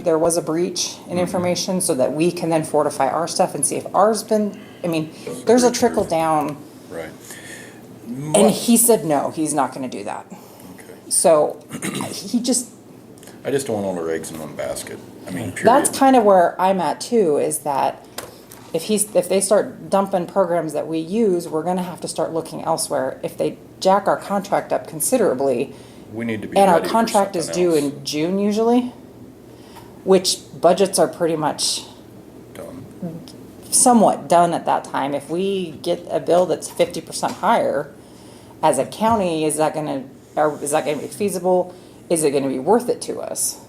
there was a breach in information so that we can then fortify our stuff and see if ours been, I mean, there's a trickle down. Right. And he said, no, he's not gonna do that. Okay. So I just don't want all our eggs in one basket. I mean, period. that's kind of where I'm at too, is that if they start dumping programs that we use, we're gonna have to start looking elsewhere. If they jack our contract up considerably, We need to be and our ready for contract is something due else. in June usually, which budgets are pretty much Done. somewhat done at that time. If we get a bill that's 50% higher, as a county, is that gonna be feasible? Is it gonna be worth it to us?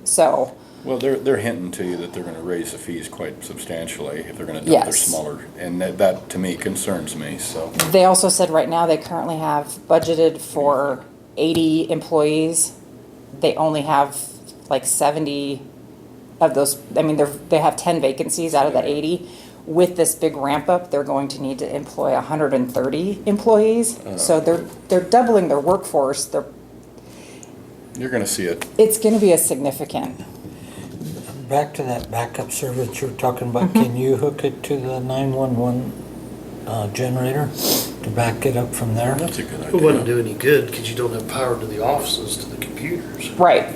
So, Well, they're hinting to you that they're gonna raise the fees quite substantially if they're gonna dump their Yes. smaller, and that to me concerns me, so. they also said right now they currently have budgeted for 80 employees. They only have like 70 of those. I mean, they have 10 vacancies out of that 80. With this big ramp up, they're going to need to employ 130 employees. So they're doubling their workforce. You're gonna see it. It's going to be a significant. Back to that backup server that you were talking about, Mm-hmm. can you hook it to the 911 generator to back it up from there? That's a good It wouldn't idea. do any good because you don't have power to the offices, to the computers. Right.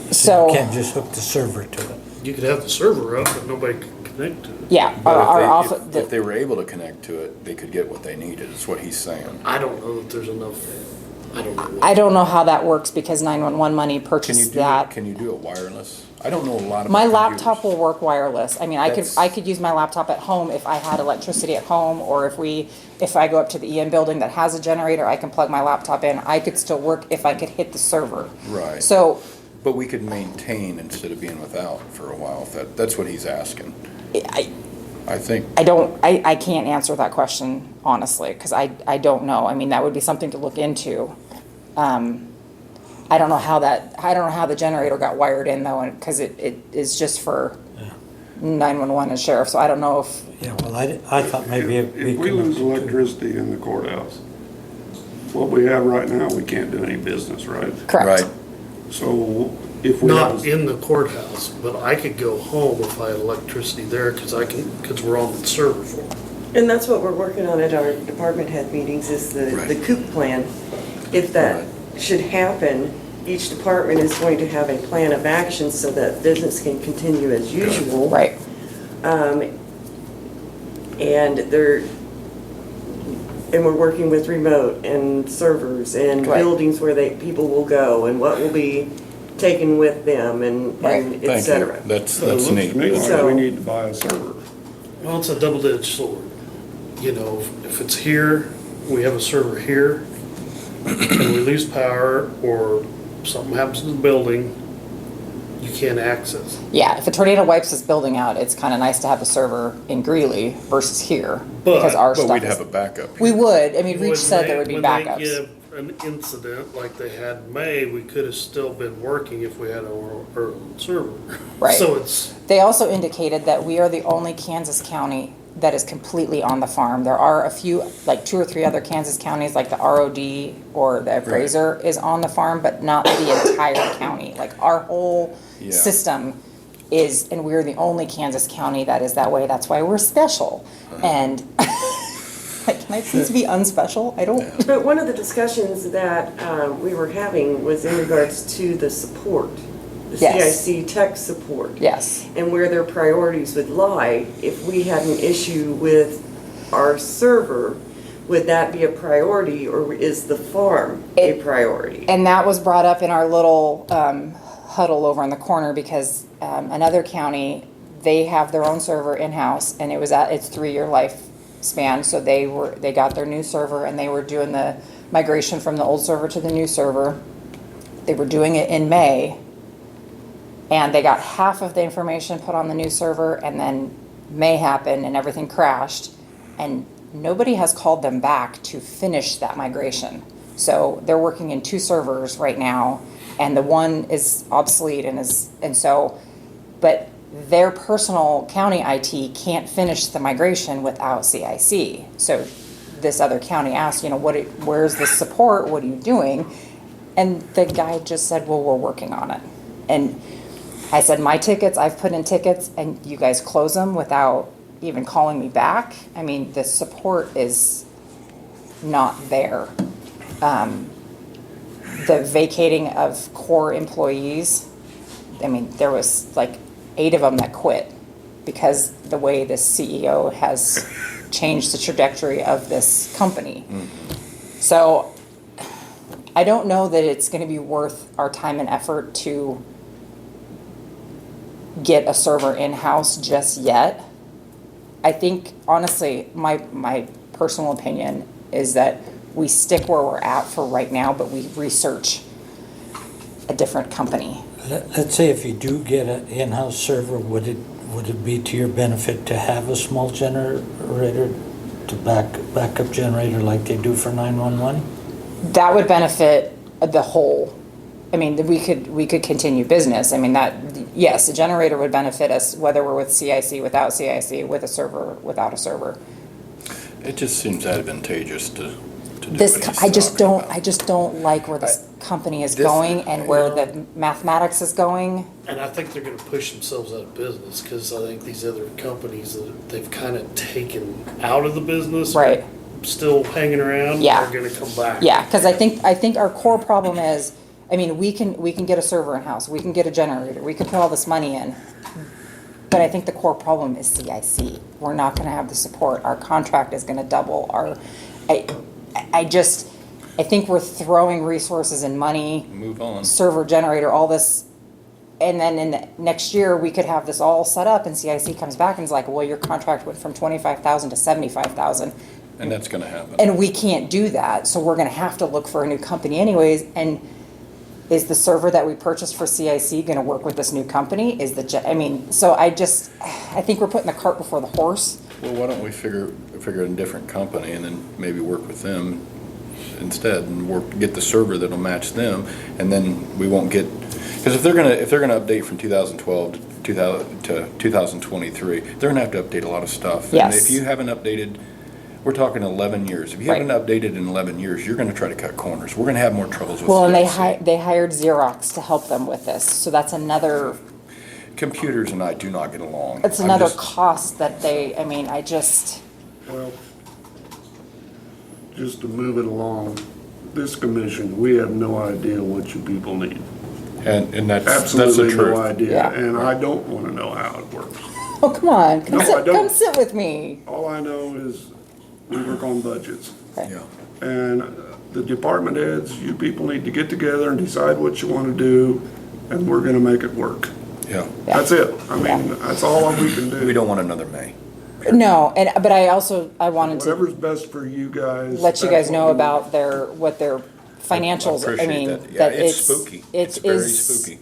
You So, can't just hook the server to it. You could have the server up, but nobody could connect to it. yeah, But our if office. they, if they were able to connect to it, they could get what they needed, is what he's saying. I don't know that there's enough, I don't know. I don't know how that works because 911 money Can you purchased do that. it, can you do it wireless? I don't know a lot about My computers. laptop will work wireless. I mean, I That's- could use my laptop at home if I had electricity at home, or if I go up to the EM building that has a generator, I can plug my laptop in. I could still work if I could hit the server. Right. So, But we could maintain instead of being without for a while, if that's what he's asking. I think, I can't answer that question honestly, because I don't know. I mean, that would be something to look into. I don't know how the generator got wired in though, and, because it is just for 911 and sheriff, so I don't know if, Yeah, well, I thought maybe If it'd be. we lose electricity in the courthouse, what we have right now, we can't do any business, right? correct. right, So if we Not have, in the courthouse, but I could go home if I had electricity there because we're on the server for it. And that's what we're working on at our department head meetings is the Right. COOP plan. If that should happen, each department is going to have a plan of action so that business can continue as usual. Right. And we're working with remote and servers and Right. buildings where people will go and what will be taken with them and Right. et thank you. cetera. That's so it looks neat. to me like So- we need to buy a server. Well, it's a double-edged sword. You know, if it's here, we have a server here, and we lose power or something happens to the building, you can't access. Yeah, if a tornado wipes this building out, it's kind of nice to have a server in Greeley versus here, because our But stuff we'd is. have a backup. We would, I mean, Reach When said they- there would be When they backups. give an incident like they had in May, we could have still been working if we had our server. Right. So it's, They also indicated that we are the only Kansas county that is completely on the farm. There are a few, like 2 or 3 other Kansas counties, like the ROD or the appraiser is on the farm, but not the entire county. Like our whole Yeah. system is, and we're the only Kansas county that is that way. That's why we're special. And like, can I please be unspecial? I don't. But one of the discussions that we were having was in regards to the support, the Yes. CIC tech support. Yes. And where their priorities would lie. If we had an issue with our server, would that be a priority or is the farm a priority? And that was brought up in our little huddle over in the corner because another county, they have their own server in-house and it was at its 3-year lifespan. So they got their new server and they were doing the migration from the old server to the new server. They were doing it in May and they got half of the information put on the new server and then May happened and everything crashed and nobody has called them back to finish that migration. So they're working in 2 servers right now and the one is obsolete but their personal county IT can't finish the migration without CIC. So this other county asked, where's the support? What are you doing? And the guy just said, well, we're working on it. And I said, my tickets, I've put in tickets and you guys close them without even calling me back. I mean, the support is not there. The vacating of core employees, I mean, there was like 8 of them that quit because the way the CEO has changed the trajectory of this company. So I don't know that it's going to be worth our time and effort to get a server in-house just yet. I think, honestly, my personal opinion is that we stick where we're at for right now, but we research a different company. Let's say if you do get an in-house server, would it be to your benefit to have a small generator, to backup generator like they do for 911? That would benefit the whole. I mean, we could continue business. I mean, yes, a generator would benefit us whether we're with CIC, without CIC, with a server, without a server. It just seems advantageous to do This, what he's I just talking don't, about. I just don't like where this company is this- going and where the mathematics is going. And I think they're gonna push themselves out of business, cause I think these other companies that they've kind of taken out of the business. Right. Still hanging around. Yeah. Are gonna come back. Yeah, because I think our core problem is, I mean, we can get a server in-house, we can get a generator, we can put all this money in. But I think the core problem is CIC. We're not gonna have the support. Our contract is gonna double. I think we're throwing resources and money, Move on. server, generator, all this. And then in the next year, we could have this all set up and CIC comes back and is like, well, your contract went from 25,000 to 75,000. And that's gonna happen. And we can't do that, so we're gonna have to look for a new company anyways. And is the server that we purchased for CIC gonna work with this new company? So I think we're putting the cart before the horse. Well, why don't we figure a different company and then maybe work with them instead and get the server that'll match them, and then we won't get, because if they're gonna update from 2012 to 2023, they're gonna have to update a lot of stuff. Yes. And if you haven't updated, we're talking 11 years. If you haven't updated in 11 years, you're gonna try to cut corners. We're gonna have more troubles with Well, and CIC. they hired Xerox to help them with this, so that's another, Computers and I do not get along. it's I'm another just- cost that Well, just to move it along, this commission, we have no idea what you people need. And that's the Absolutely truth. no idea, Yeah. and I don't want to know how it works. oh, come on, No, I don't. come sit with me. All I know is we work on budgets. Okay. Yeah. And the department heads, you people need to get together and decide what you want to do, and we're going to make it work. Yeah. Yeah. That's it. I mean, that's all we can do. We don't want another May. No, but I wanted to Whatever's best for you guys. let you that's guys know what we about what their financials, I appreciate mean, that. Yeah, that it's it's. spooky. It It's very is- spooky.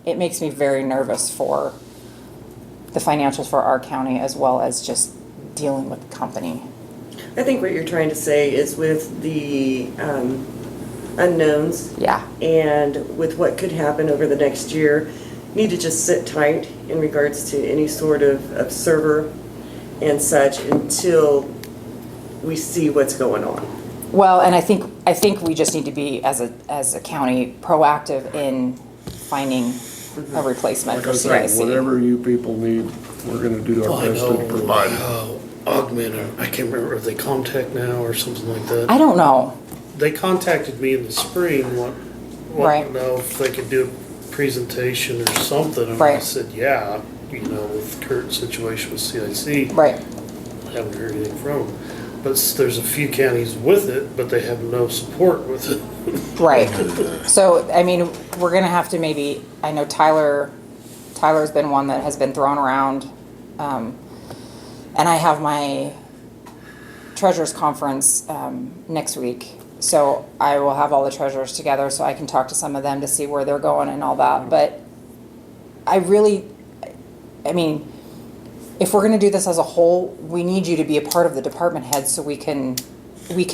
It makes me very nervous for the financials for our county as well as just dealing with the company. I think what you're trying to say is with the unknowns Yeah, and with what could happen over the next year, need to just sit tight in regards to any sort of server and such until we see what's going on. well, and I think we just need to be, as a county, proactive in finding a replacement Like for I said, CIC. whatever you people need, we're going to do Oh, our I best know. to provide it. Augment, I can't remember, are they Comtech now or something like that? I don't know, They contacted me in the spring, Right. wanting to know if they could do a presentation or something. And I Right. said, yeah, with the current situation with CIC. right, I haven't heard anything from them. But there's a few counties with it, but they have no support with it. right. So, I mean, we're gonna have to maybe, I know Tyler's been one that has been thrown around. And I have my treasurers conference, next week. So I will have all the treasurers together so I can talk to some of them to see where they're going and all that. But I mean, if we're gonna do this as a whole, we need you to be a part of the department heads so we can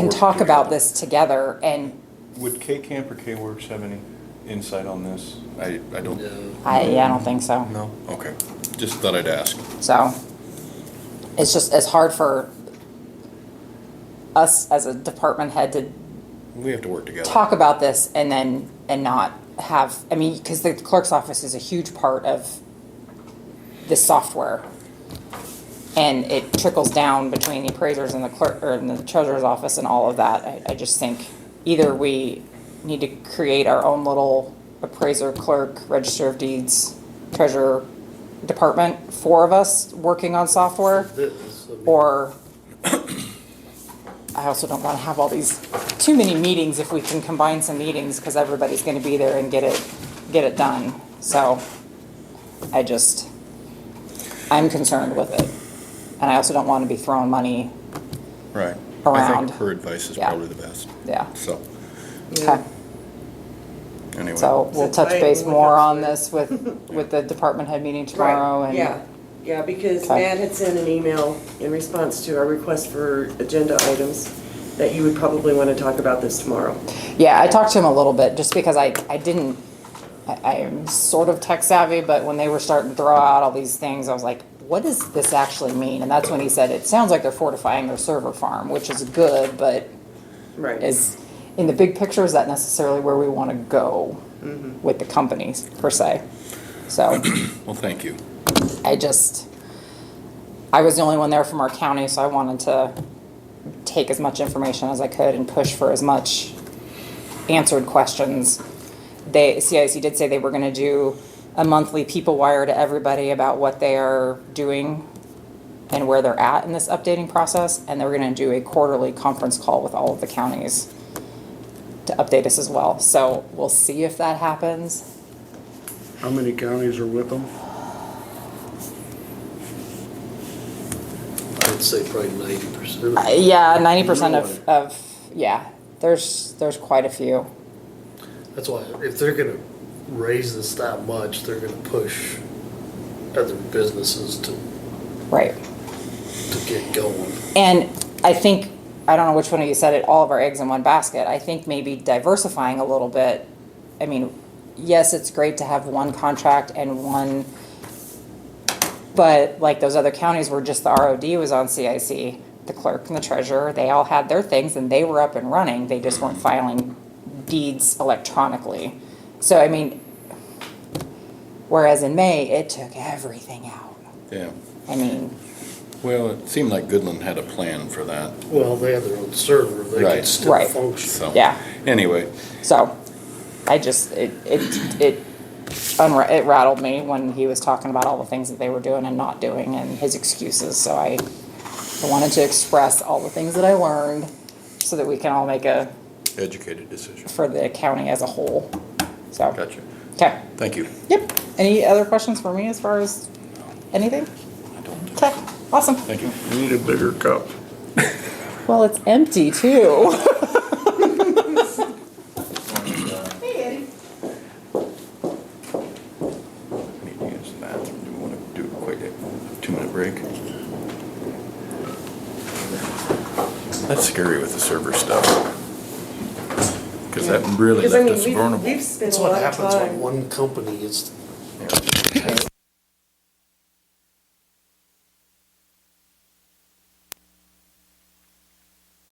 talk about this together and Would K-Camp or K-Works have any insight on this? I don't, I don't think so. No? okay. Just thought I'd ask. So it's hard for us as a department head to We have to work together. talk about this and then, and not have, I mean, because the clerk's office is a huge part of this software. And it trickles down between the appraisers and the clerk, or in the treasurer's office and all of that. I just think either we need to create our own little appraiser, clerk, register of deeds, treasurer department, 4 of us working on software, This, I mean, or I also don't want to have all these, too many meetings if we can combine some meetings, because everybody's going to be there and get it done. So I'm concerned with it. And I also don't want to be throwing money, Right. I around. think her advice is Yeah. probably the best. yeah. So, Okay. anyway. So we'll Sit touch tight base and we'll more have on to- this with the department head meeting tomorrow. Right, And yeah, because Okay. Matt had sent an email in response to our request for agenda items that you would probably want to talk about this tomorrow. Yeah, I talked to him a little bit, just because I am sort of tech savvy, but when they were starting to throw out all these things, I was like, what does this actually mean? And that's when he said, it sounds like they're fortifying their server farm, which is good, but Right. is, in the big picture, is that necessarily where we want to go with the companies, per se? So, Well, thank you. I was the only one there from our county, so I wanted to take as much information as I could and push for as much answered questions. CIC did say they were gonna do a monthly people wire to everybody about what they are doing and where they're at in this updating process, and they were gonna do a quarterly conference call with all of the counties to update us as well. So we'll see if that happens. How many counties are with them? I'd say probably 90%. Yeah, 90% of, yeah, there's quite a few. That's why, if they're gonna raise this that much, they're gonna push other businesses to Right. get going. And I think, I don't know which one of you said it, all of our eggs in one basket. I think maybe diversifying a little bit. I mean, yes, it's great to have one contract and one, but like those other counties where just the ROD was on CIC, the clerk and the treasurer, they all had their things and they were up and running. They just weren't filing deeds electronically. So, I mean, whereas in May, it took everything out. Yeah. I mean, Well, it seemed like Goodland had a plan for that. Well, they have their own server, they Right. can still Right. function. So, yeah. anyway, So, I just, it rattled me when he was talking about all the things that they were doing and not doing and his excuses. So I wanted to express all the things that I learned so that we can all make a, educated decision. for the county as a whole. So, Gotcha. okay. Thank you. Yep. Any other questions for me as far as anything? Okay, awesome. Thank you. You need a bigger cup. Well, it's empty too. Need to use the bathroom. Do we want to do a quick 2-minute break? That's scary with the server stuff. Because that really Because I left mean, us vulnerable. we've spent That's a what lot of happens when time. one company is Yeah.